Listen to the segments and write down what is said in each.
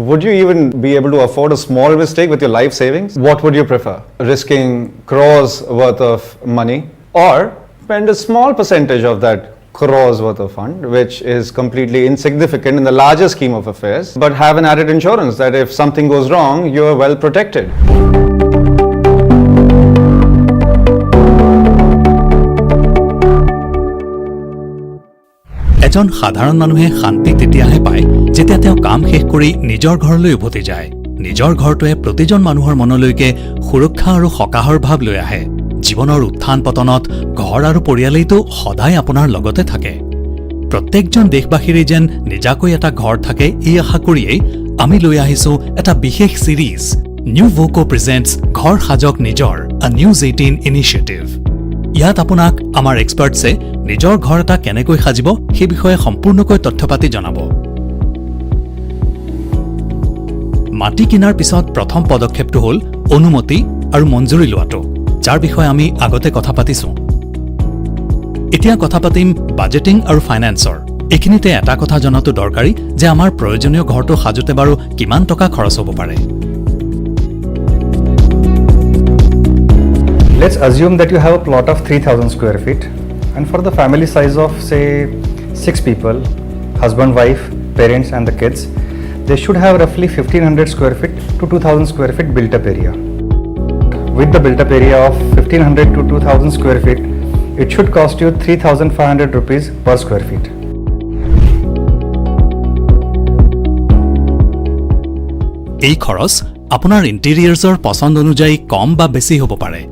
Would you even be able to afford a small mistake with your life savings? What would you prefer? Risking crores worth of money, or spend a small percentage of that crores worth of fund, which is completely insignificant in the larger scheme of affairs, but have an added insurance that if something goes wrong, you are well protected? এজন সাধাৰণ মানুহে শান্তি তেতিয়াহে পায় যেতিয়া তেওঁ কাম শেষ কৰি নিজৰ ঘৰলৈ উভতি যায়। নিজৰ ঘৰটোৱে প্ৰতিজন মানুহৰ মনলৈকে সুৰক্ষা আৰু সকাহৰ ভাৱ লৈ আহে। জীৱনৰ উত্থান পতনত ঘৰ আৰু পৰিয়ালেইতো সদায় আপোনাৰ লগতে থাকে। প্ৰত্যেকজন দেশবাসীৰে যেন নিজাকৈ এটা ঘৰ থাকে এই আশা কৰিয়েই আমি লৈ আহিছো এটা বিশেষ সিৰিজ নিউ ভোকো প্ৰেজেন্টছ ঘৰ সাজক নিজৰ আ নিউজ 18 ইনিচিয়েটিভ। ইয়াত আপোনাক আমাৰ এক্সপাৰ্টছে নিজৰ ঘৰ এটা কেনেকৈ সাজিব সেই বিষয়ে সম্পূৰ্ণকৈ তথ্যপাতি জনাব। মাটি কিনাৰ পিছত প্ৰথম পদক্ষেপটো হ'ল অনুমতি আৰু মঞ্জুৰি লোৱাটো, যাৰ বিষয়ে আমি আগতে কথা পাতিছো। এতিয়া কথা পাতিম বাজেটিং আৰু ফাইনেন্সৰ। এইখিনিতে এটা কথা জনাটো দৰকাৰী যে আমাৰ প্ৰয়োজনীয় ঘৰটো সাজোতে বাৰু কিমান টকা খৰচ হ'ব পাৰে। Let's assume that you have a plot of 3,000 square feet, and for the family size of say 6 people, husband, wife, parents and the kids, they should have roughly 1,500 square feet to 2,000 square feet built up area. With the built up area of 1,500 to 2,000 square feet, it should cost you 3,500 rupees per square feet. এই খৰচ আপোনাৰ ইণ্টেৰিয়ৰ্ছৰ পছন্দ অনুযায়ী কম বা বেছি হ'ব পাৰে।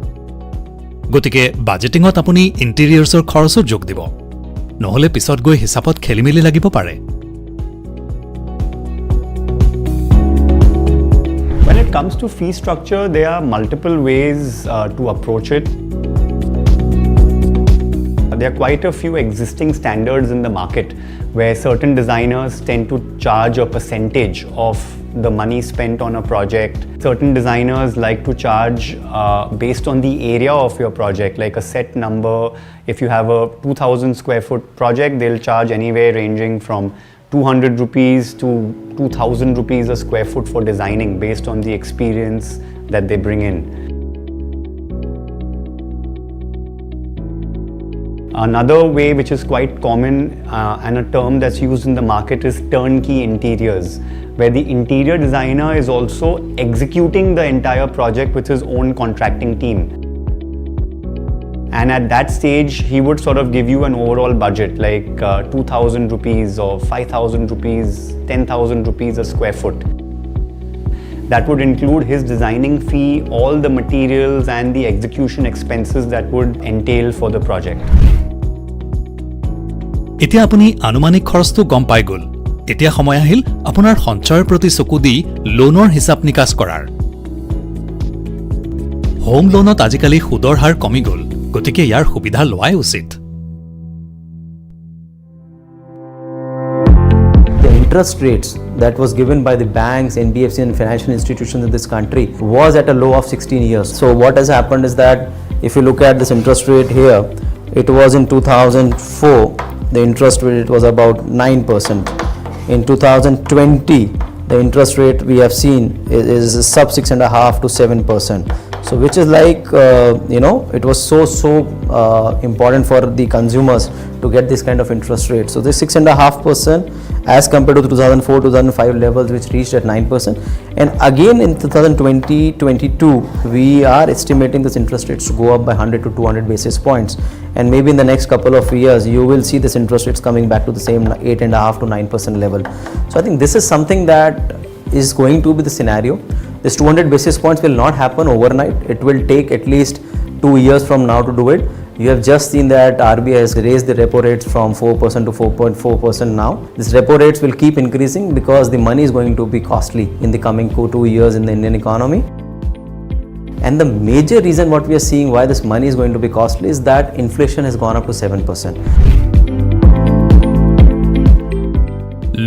গতিকে বাজেটিঙত আপুনি ইণ্টেৰিয়ৰ্ছৰ খৰচো যোগ দিব, নহলে পিছত গৈ হিচাপত খেলিমেলি লাগিব পাৰে। When it comes to fee structure, there are multiple ways to approach it. There are quite a few existing standards in the market where certain designers tend to charge a percentage of the money spent on a project. Certain designers like to charge based on the area of your project, like a set number. If you have a 2,000 square foot project, they'll charge anywhere ranging from 200 rupees to 2,000 rupees a square foot for designing based on the experience that they bring in. Another way which is quite common and a term that's used in the market is turnkey interiors, where the interior designer is also executing the entire project with his own contracting team. And at that stage, he would sort of give you an overall budget like 2,000 rupees or 5,000 rupees, 10,000 rupees a square foot. That would include his designing fee, all the materials and the execution expenses that would entail for the project. এতিয়া আপুনি আনুমানিক খৰচটো গম পাই গ'ল। এতিয়া সময় আহিল আপোনাৰ সঞ্চয়ৰ প্ৰতি চকু দি লোনৰ হিচাপ নিকাচ কৰাৰ। হোম লোনত আজিকালি সুদৰ হাৰ কমি গ'ল, গতিকে ইয়াৰ সুবিধা লোৱাই উচিত। The interest rates that was given by the banks, NBFC and financial institutions in this country was at a low of 16 years. So what has happened is that if you look at this interest rate here, it was in 2004, the interest rate was about 9%. In 2020, the interest rate we have seen is sub 6.5 to 7%. So which is like, it was so important for the consumers to get this kind of interest rate. So this 6.5% as compared to 2004-2005 levels, which reached at 9%. And again in 2020-22, we are estimating this interest rates to go up by 100 to 200 basis points. And maybe in the next couple of years, you will see this interest rates coming back to the same 8.5 to 9% level. So I think this is something that is going to be the scenario. This 200 basis points will not happen overnight. It will take at least 2 years from now to do it. You have just seen that RBI has raised the repo rates from 4% to 4.4% now. These repo rates will keep increasing because the money is going to be costly in the coming 2 years in the Indian economy. And the major reason what we are seeing why this money is going to be costly is that inflation has gone up to 7%.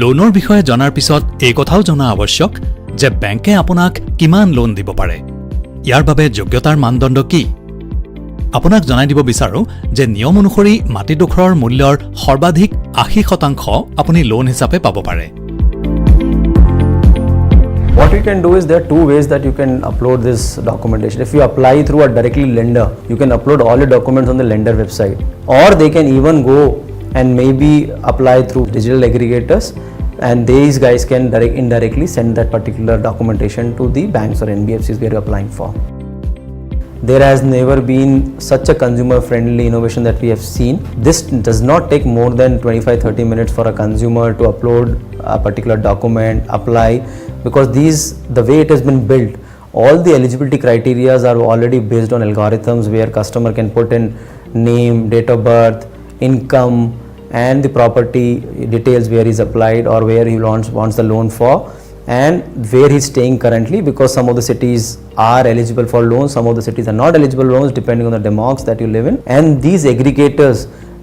লোনৰ বিষয়ে জনাৰ পিছত এই কথাও জনা আৱশ্যক যে বেংকে আপোনাক কিমান লোন দিব পাৰে। ইয়াৰ বাবে যোগ্যতাৰ মানদণ্ড কি? আপোনাক জনাই দিব বিচাৰো যে নিয়ম অনুসৰি মাটিডোখৰৰ মূল্যৰ সৰ্বাধিক 80% আপুনি লোন হিচাপে পাব পাৰে। What you can do is there are two ways that you can upload this documentation. If you apply through a directly lender, you can upload all your documents on the lender website, or they can even go and maybe apply through digital aggregators, and these guys can indirectly send that particular documentation to the banks or NBFCs where you're applying for. There has never been such a consumer friendly innovation that we have seen. This does not take more than 25-30 minutes for a consumer to upload a particular document, apply, because the way it has been built, all the eligibility criteria are already based on algorithms where customer can put in name, date of birth, income, and the property details where he's applied or where he wants the loan for, and where he's staying currently, because some of the cities are eligible for loans, some of the cities are not eligible loans depending on the demogs that you live in, and these aggregators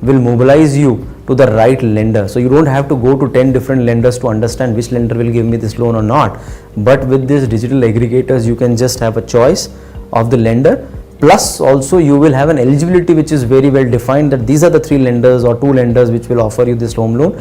will mobilize you to the right lender. So you don't have to go to 10 different lenders to understand which lender will give me this loan or not, but with these digital aggregators you can just have a choice of the lender. Plus also you will have an eligibility which is very well defined, that these are the 3 lenders or 2 lenders which will offer you this home loan,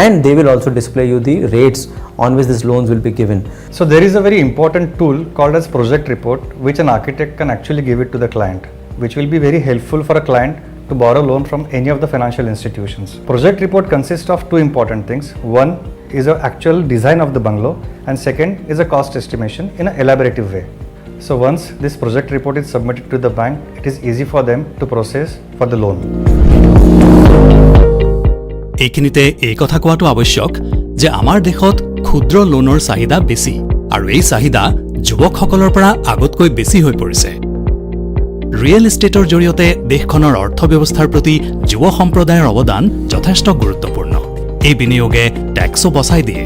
and they will also display you the rates on which these loans will be given. So there is a very important tool called as project report, which an architect can actually give it to the client, which will be very helpful for a client to borrow loan from any of the financial institutions. Project report consists of 2 important things. One is an actual design of the bungalow, and second is a cost estimation in an elaborative way. So once this project report is submitted to the bank, it is easy for them to process for the loan. এইখিনিতে এই কথা কোৱাটো আৱশ্যক যে আমাৰ দেশত ক্ষুদ্ৰ লোনৰ চাহিদা বেছি, আৰু এই চাহিদা যুৱকসকলৰ পৰা আগতকৈ বেছি হৈ পৰিছে। ৰিয়েল এষ্টেটৰ জৰিয়তে দেশখনৰ অৰ্থব্যৱস্থাৰ প্ৰতি যুৱ সম্প্ৰদায়ৰ অৱদান যথেষ্ট গুৰুত্বপূৰ্ণ। এই বিনিয়োগে টেক্সো বচাই দিয়ে।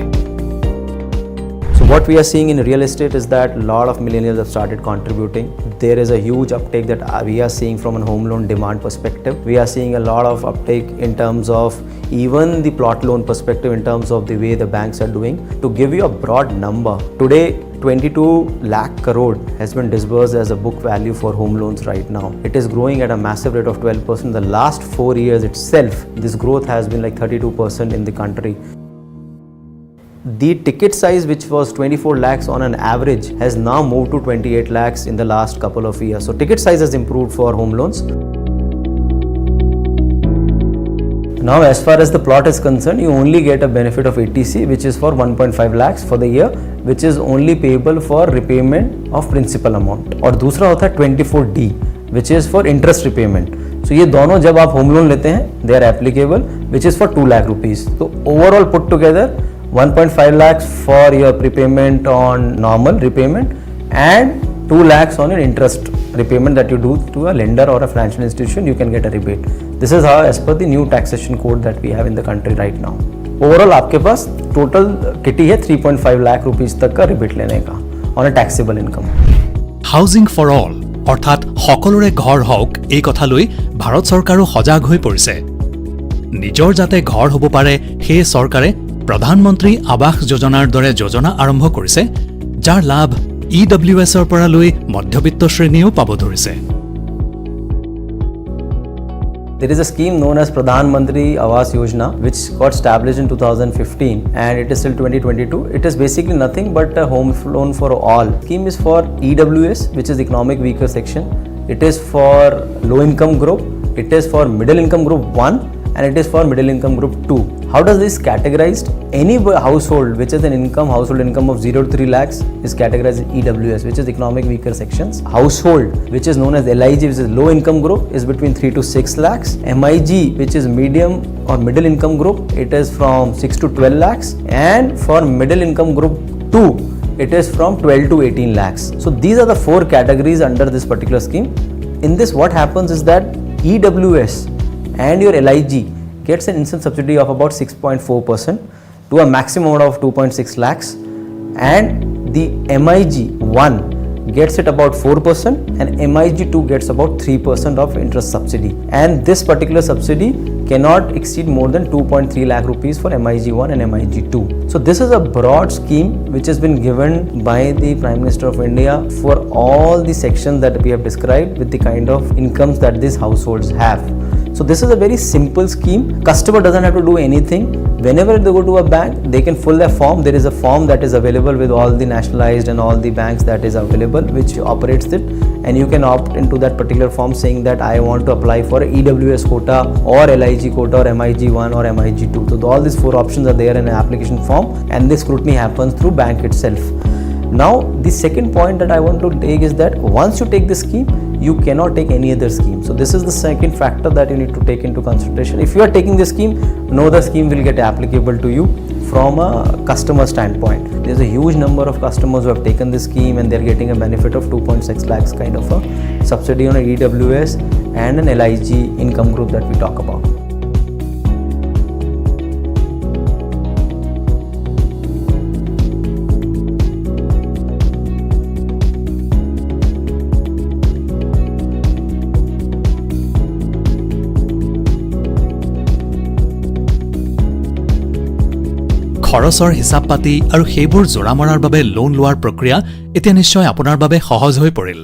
So what we are seeing in real estate is that a lot of millennials have started contributing. There is a huge uptake that we are seeing from a home loan demand perspective. We are seeing a lot of uptake in terms of even the plot loan perspective, in terms of the way the banks are doing. To give you a broad number, today 22 lakh crore has been disbursed as a book value for home loans right now. It is growing at a massive rate of 12%. The last 4 years itself, this growth has been like 32% in the country. The ticket size, which was 24 lakhs on an average, has now moved to 28 lakhs in the last couple of years. So ticket size has improved for home loans. Now as far as the plot is concerned, you only get a benefit of ATC, which is for 1.5 lakhs for the year, which is only payable for repayment of principal amount. और दूसरा होता है 24D, which is for interest repayment. So ये दोनों जब आप home loan लेते हैं, they are applicable, which is for 2 lakh rupees. So overall put together 1.5 lakhs for your prepayment on normal repayment, and 2 lakhs on your interest repayment that you do to a lender or a financial institution, you can get a rebate. This is how, as per the new taxation code that we have in the country right now. Overall आपके पास total kitty है 3.5 lakh rupees तक का rebate लेने का on a taxable income. Housing for all অৰ্থাৎ সকলোৰে ঘৰ হওক, এই কথালৈ ভাৰত চৰকাৰো সজাগ হৈ পৰিছে। নিজৰ যাতে ঘৰ হ'ব পাৰে সেই চৰকাৰে প্ৰধানমন্ত্ৰী আৱাস যোজনাৰ দৰে যোজনা আৰম্ভ কৰিছে, যাৰ লাভ EWSৰ পৰা লৈ মধ্যবিত্ত শ্ৰেণীও পাব ধৰিছে। There is a scheme known as Pradhan Mantri Awas Yojana, which got established in 2015, and it is till 2022. It is basically nothing but a home loan for all. Scheme is for EWS, which is economic weaker section. It is for low income group. It is for middle income group 1, and it is for middle income group 2. How does this categorized? Any household which has an household income of 0 to 3 lakhs is categorized as EWS, which is economic weaker sections. Household which is known as LIG, which is low income group, is between 3 to 6 lakhs. MIG, which is medium or middle income group, it is from 6 to 12 lakhs, and for middle income group 2, it is from 12 to 18 lakhs. So these are the 4 categories under this particular scheme. In this, what happens is that EWS and your LIG gets an instant subsidy of about 6.4% to a maximum of 2.6 lakhs, and the MIG 1 gets it about 4% and MIG2 gets about 3% of interest subsidy. And this particular subsidy cannot exceed more than 2.3 lakh rupees for MIG1 and MIG2. So this is a broad scheme which has been given by the Prime Minister of India for all the sections that we have described with the kind of incomes that these households have. So this is a very simple scheme. Customer doesn't have to do anything. Whenever they go to a bank, they can fill their form. There is a form that is available with all the nationalized and all the banks that is available which operates it, and you can opt into that particular form saying that I want to apply for a EWS quota or LIG quota or MIG1 or MIG2. So all these four options are there in an application form, and this scrutiny happens through bank itself. Now the second point that I want to take is that once you take this scheme, you cannot take any other scheme. So this is the second factor that you need to take into consideration. If you are taking this scheme, no other scheme will get applicable to you from a customer standpoint. There's a huge number of customers who have taken this scheme and they're getting a benefit of 2.6 lakhs kind of a subsidy on a EWS and an LIG income group that we talk about. খৰচৰ হিচাপ পাতি আৰু সেইবোৰ জোৰা মৰাৰ বাবে loan লোৱাৰ প্ৰক্ৰিয়া এতিয়া নিশ্চয় আপোনাৰ বাবে সহজ হৈ পৰিল।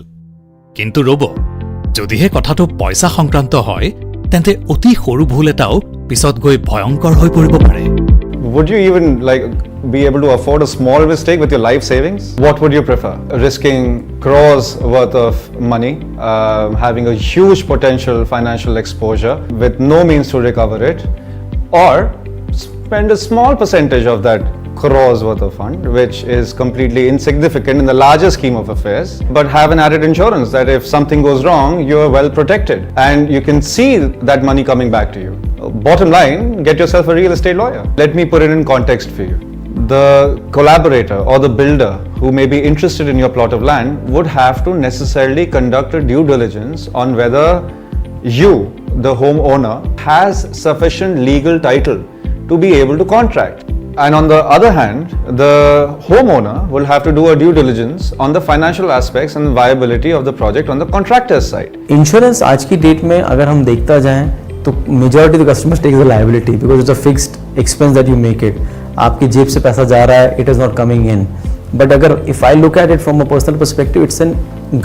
কিন্তু ৰব, যদিহে কথাটো পইচা সংক্ৰান্ত হয়, তেন্তে অতি সৰু ভুল এটাও পিছত গৈ ভয়ংকৰ হৈ পৰিব পাৰে। Would you even be able to afford a small mistake with your life savings? What would you prefer? Risking crores worth of money, having a huge potential financial exposure with no means to recover it, or spend a small percentage of that crores worth of fund, which is completely insignificant in the larger scheme of affairs, but have an added insurance that if something goes wrong, you're well protected and you can see that money coming back to you. Bottom line, get yourself a real estate lawyer. Let me put it in context for you. The collaborator or the builder who may be interested in your plot of land would have to necessarily conduct a due diligence on whether you, the homeowner, has sufficient legal title to be able to contract. And on the other hand, the homeowner will have to do a due diligence on the financial aspects and the viability of the project on the contractor's side. Insurance आज की date में अगर हम देखता जाएं तो majority of the customers take the liability because it's a fixed expense that you make it. आपकी जेब से पैसा जा रहा है, it is not coming in. But अगर if I look at it from a personal perspective, it's an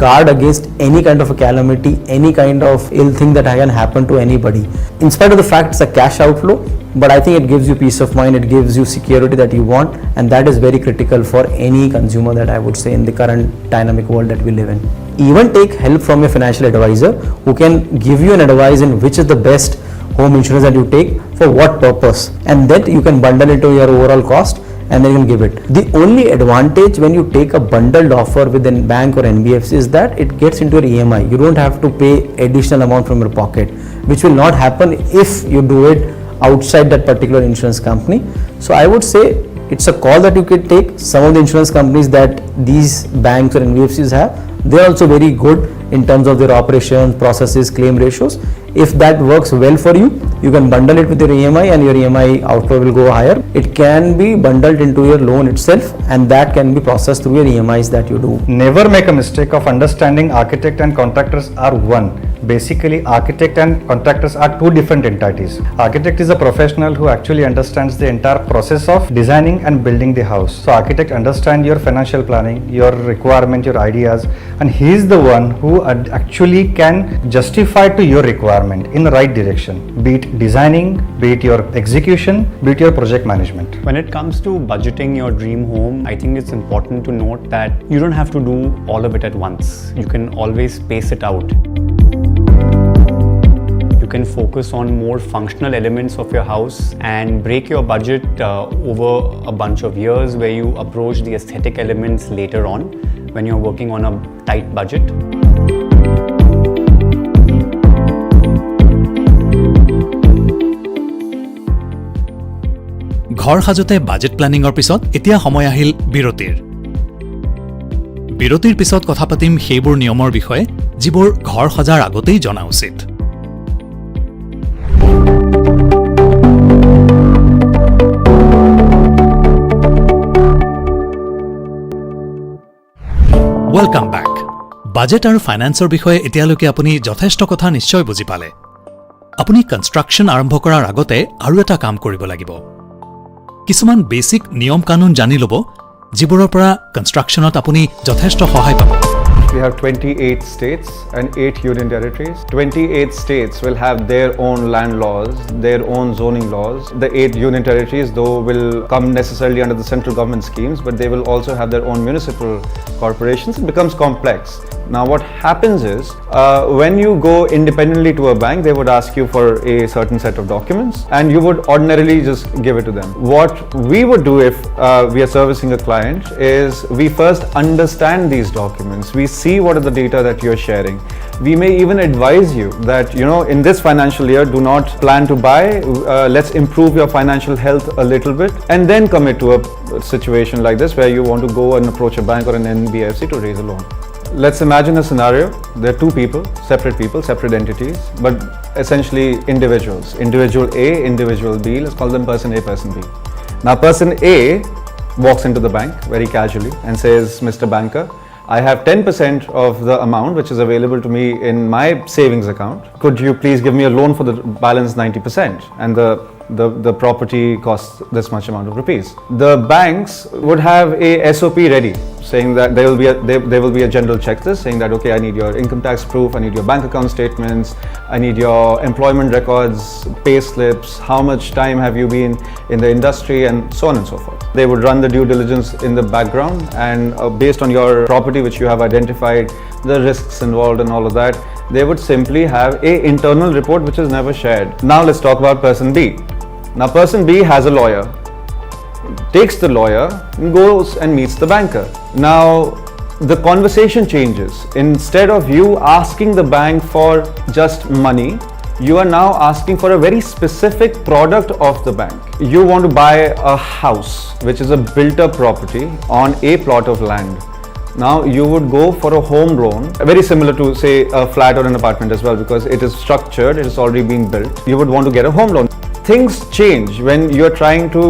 guard against any kind of a calamity, any kind of ill thing that can happen to anybody. In spite of the fact it's a cash outflow, but I think it gives you peace of mind, it gives you security that you want, and that is very critical for any consumer that I would say in the current dynamic world that we live in. Even take help from your financial advisor who can give you an advice in which is the best home insurance that you take for what purpose, and that you can bundle into your overall cost and then you can give it. The only advantage when you take a bundled offer with a bank or NBFC is that it gets into your EMI. You don't have to pay additional amount from your pocket, which will not happen if you do it outside that particular insurance company. So I would say it's a call that you could take. Some of the insurance companies that these banks or NBFCs have, they're also very good in terms of their operations, processes, claim ratios. If that works well for you, you can bundle it with your EMI and your EMI outflow will go higher. It can be bundled into your loan itself and that can be processed through your EMIs that you do. Never make a mistake of understanding architect and contractors are one. Basically, architect and contractors are two different entities. Architect is a professional who actually understands the entire process of designing and building the house. So architect understands your financial planning, your requirement, your ideas, and he is the one who actually can justify to your requirement in the right direction, be it designing, be it your execution, be it your project management. When it comes to budgeting your dream home, I think it's important to note that you don't have to do all of it at once. You can always space it out. You can focus on more functional elements of your house and break your budget over a bunch of years where you approach the aesthetic elements later on when you're working on a tight budget. ঘৰ সাজতে budget প্ল্যানিংৰ পিছত এতিয়া সময় আহিল বিৰতিৰ। বিৰতিৰ পিছত কথা পাতিম সেইবোৰ নিয়মৰ বিষয়ে যিবোৰ ঘৰ সজাৰ আগতেই জনা উচিত। Welcome back. বাজেট আৰু ফাইনেন্সৰ বিষয়ে এতিয়ালৈকে আপুনি যথেষ্ট কথা নিশ্চয় বুজি পালে। আপুনি কনষ্ট্ৰাকশ্যন আৰম্ভ কৰাৰ আগতে আৰু এটা কাম কৰিব লাগিব। কিছুমান বেছিক নিয়ম কানুন জানি ল'ব, যিবোৰৰ পৰা কনষ্ট্ৰাকশ্যনত আপুনি যথেষ্ট সহায় পাব। We have 28 states and 8 union territories. 28 states will have their own land laws, their own zoning laws. The 8 union territories, though, will come necessarily under the central government schemes, but they will also have their own municipal corporations. It becomes complex. Now, what happens is, when you go independently to a bank, they would ask you for a certain set of documents, and you would ordinarily just give it to them. What we would do if we are servicing a client is we first understand these documents. We see what are the data that you're sharing. We may even advise you that, in this financial year, do not plan to buy. Let's improve your financial health a little bit, and then commit to a situation like this where you want to go and approach a bank or an NBFC to raise a loan. Let's imagine a scenario. There are two people, separate entities, but essentially individuals. Individual A, individual B. Let's call them person A, person B. Now, person A walks into the bank very casually and says, Mr. Banker, I have 10% of the amount which is available to me in my savings account. Could you please give me a loan for the balance 90%? And the property costs this much amount of rupees. The banks would have a SOP ready, saying that there will be a general checklist saying that, okay, I need your income tax proof, I need your bank account statements, I need your employment records, pay slips, how much time have you been in the industry, and so on and so forth. They would run the due diligence in the background, and based on your property which you have identified, the risks involved and all of that, they would simply have a internal report which is never shared. Now let's talk about person B. Now person B has a lawyer, takes the lawyer, and goes and meets the banker. Now the conversation changes. Instead of you asking the bank for just money, you are now asking for a very specific product of the bank. You want to buy a house, which is a built-up property on a plot of land. Now you would go for a home loan, very similar to say a flat or an apartment as well, because it is structured, it is already being built. You would want to get a home loan. Things change when you're trying to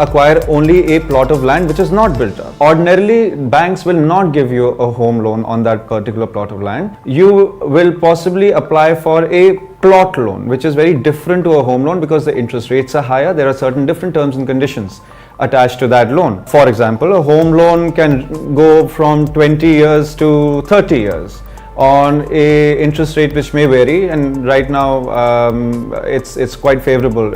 acquire only a plot of land which is not built up. Ordinarily, banks will not give you a home loan on that particular plot of land. You will possibly apply for a plot loan, which is very different to a home loan because the interest rates are higher. There are certain different terms and conditions attached to that loan. For example, a home loan can go from 20 years to 30 years. On a interest rate which may vary, and right now it's quite favorable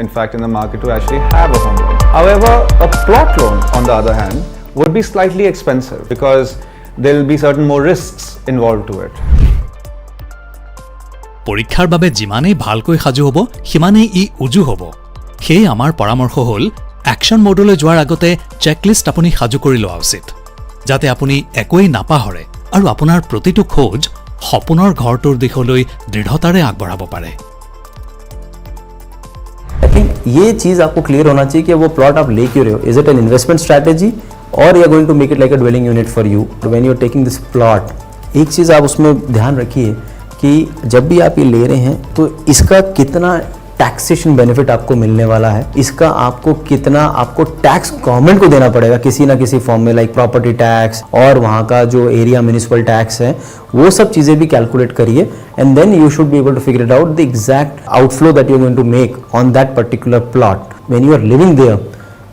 in fact in the market to actually have a home loan. However, a plot loan on the other hand would be slightly expensive because there will be certain more risks involved to it. পৰীক্ষাৰ বাবে যিমানেই ভালকৈ সাজু হ'ব সিমানেই ই উজু হ'ব। সেই আমাৰ পৰামৰ্শ হ'ল একশ্যন মোডলৈ যোৱাৰ আগতে চেকলিষ্ট আপুনি সাজু কৰি লোৱা উচিত, যাতে আপুনি একোৱেই নাপাহৰে আৰু আপোনাৰ প্ৰতিটো খোজ সপোনৰ ঘৰটোৰ দিশলৈ দৃঢ়তাৰে আগবঢ়াব পাৰে। आई थिंक ये चीज़ आपको क्लियर होना चाहिए कि वो प्लॉट आप ले क्यों रहे हो। Is it an investment strategy or you are going to make it like a dwelling unit for you when you are taking this plot. एक चीज़ आप उसमें ध्यान रखिए कि जब भी आप ये ले रहे हैं तो इसका कितना टैक्सेशन बेनिफिट आपको मिलने वाला है, इसका आपको कितना आपको टैक्स गवर्नमेंट को देना पड़ेगा किसी ना किसी फॉर्म में, लाइक प्रॉपर्टी टैक्स और वहाँ का जो एरिया म्यूनिसिपल टैक्स है, वो सब चीज़ें भी कैलकुलेट करिए and then you should be able to figure it out the exact outflow that you are going to make on that particular plot when you are living there.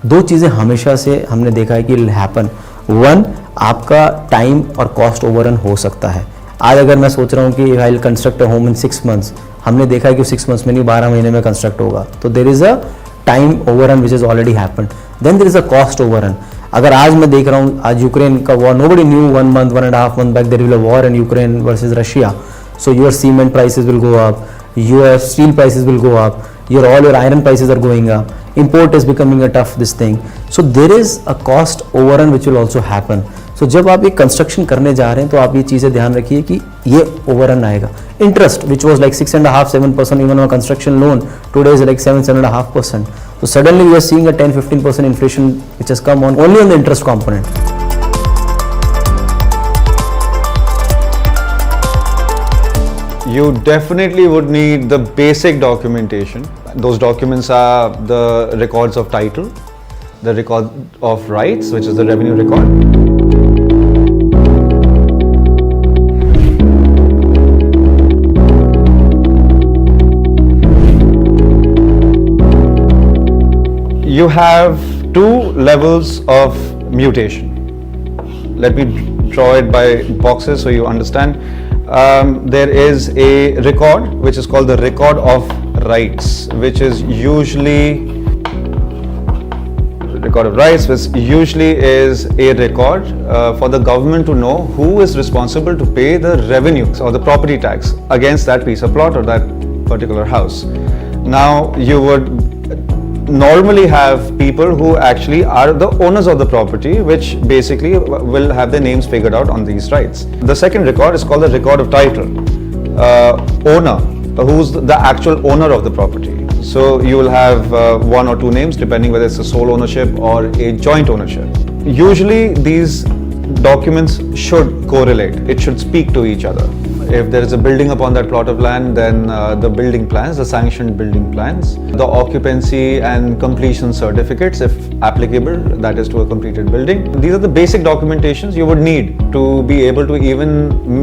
दो चीज़ें हमेशा से हमने देखा है कि विल हैपन। वन, आपका time और कॉस्ट ओवररन हो सकता है। आज अगर मैं सोच रहा हूँ कि I will construct a home in 6 months, हमने देखा है कि 6 months में नहीं 12 महीने में कंस्ट्रक्ट होगा, तो there is a time overrun which is already happen. Then there is a cost overrun. अगर आज मैं देख रहा हूँ आज यूक्रेन का war, nobody knew 1 month 1.5 months back there will a war in Ukraine versus Russia, so your cement prices will go up, your steel prices will go up, all your iron prices are going up, import is becoming a tough this thing, so there is a cost overrun which will also happen. So जब आप एक construction करने जा रहे हैं तो आप ये चीज़ें ध्यान रखिए कि ये ओवररन आएगा। Interest which was like 6.5-7% even on a construction loan today is like 7.5%. So suddenly we are seeing a 10-15% inflation which has come on only on the interest component. You definitely would need the basic documentation. Those documents are the records of title, the record of rights, which is the revenue record. you have two levels of mutation. Let me draw it by boxes so you understand. There is a record which is called the record of rights, which is usually is a record for the government to know who is responsible to pay the revenues or the property tax against that piece of plot or that particular house. Now you would normally have people who actually are the owners of the property, which basically will have their names figured out on these rights. The second record is called the record of title. Owner, who's the actual owner of the property. So you will have one or two names depending whether it's a sole ownership or a joint ownership. Usually these documents should correlate. It should speak to each other. If there is a building upon that plot of land, then the building plans, the sanctioned building plans, the occupancy and completion certificates, if applicable, that is to a completed building. These are the basic documentations you would need to be able to even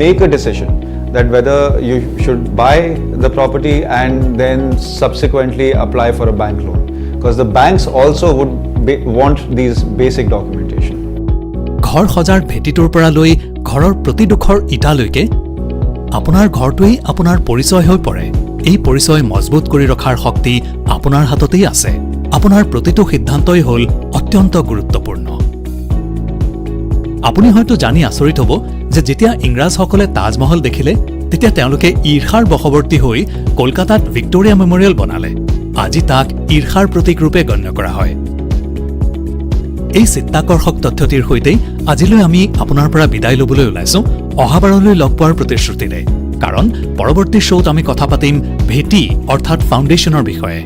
make a decision that whether you should buy the property and then subsequently apply for a bank loan. Because the banks also would want these basic documentation. ঘৰ সজাৰ ভেটিটোৰ পৰা লৈ ঘৰৰ প্ৰতিডোখৰ ইটালৈকে আপোনাৰ ঘৰটোৱেই আপোনাৰ পৰিচয় হৈ পৰে। এই পৰিচয় মজবুত কৰি ৰখাৰ শক্তি আপোনাৰ হাততেই আছে। আপোনাৰ প্ৰতিটো সিদ্ধান্তই হ'ল অত্যন্ত গুৰুত্বপূৰ্ণ। আপুনি হয়তো জানি আচৰিত হ'ব যে যেতিয়া ইংৰাজসকলে তাজমহল দেখিলে তেতিয়া তেওঁলোকে ঈৰ্ষাৰ বশৱৰ্তী হৈ কলকাতাত ভিক্টোৰিয়া মেমৰিয়েল বনালে। আজি তাক ঈৰ্ষাৰ প্ৰতীক ৰূপে গণ্য কৰা হয়। এই চিত্তাকৰ্ষক তথ্যটিৰ সৈতে আজিলৈ আমি আপোনাৰ পৰা বিদায় ল'বলৈ ওলাইছো অহাবাৰলৈ লগ পোৱাৰ প্ৰতিশ্ৰুতিৰে। কাৰণ পৰৱৰ্তী শ্ব'ত আমি কথা পাতিম ভেটি অৰ্থাৎ ফাউণ্ডেশ্যনৰ বিষয়ে।